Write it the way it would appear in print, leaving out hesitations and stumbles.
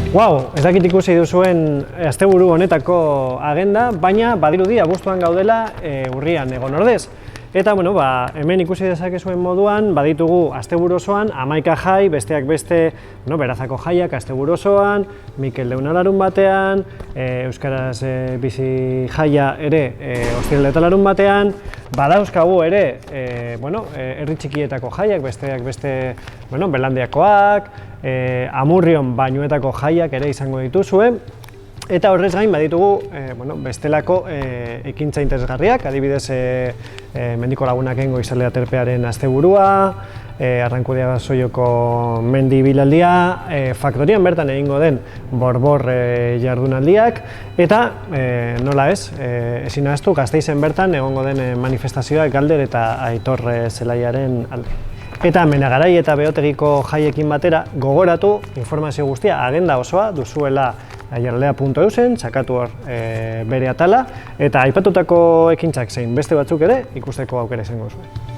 Wow, ez dakit ikusi duzuen asteburu honetako agenda, baina badirudi abuztuan gaudela urrian egon ordez. Eta hemen ikusi dezakezuen moduan, baditugu asteburu osoan 11 jai, besteak beste Berazako jaiak asteburu osoan, Mikel Leuna larun batean, Euskaraz bizi jaia ere ostiral eta larun batean, badauzkagu ere herri txikietako jaiak, besteak beste Belandiakoak, Amurrion bainuetako jaiak ere izango dituzue. Eta horrez gain baditugu bestelako ekintza interesgarriak, adibidez Mendiko Lagunaken Goizaldea Terpearen asteburua, Arrankudiaga Soiloko mendi ibilaldia, Faktorian bertan egingo den borbor jardunaldiak, eta nola ez, ezin ahaztu Gasteizen bertan egongo den manifestazioa Galder eta Aitor Zelaiaren alde. Eta Menegarai eta Beotegiko jaiekin batera gogoratu informazio guztia, agenda osoa duzuela aiaraldea.eusen, txakatu hor bere atala, eta aipatutako ekintzak zein beste batzuk ere ikusteko aukera izango zuen.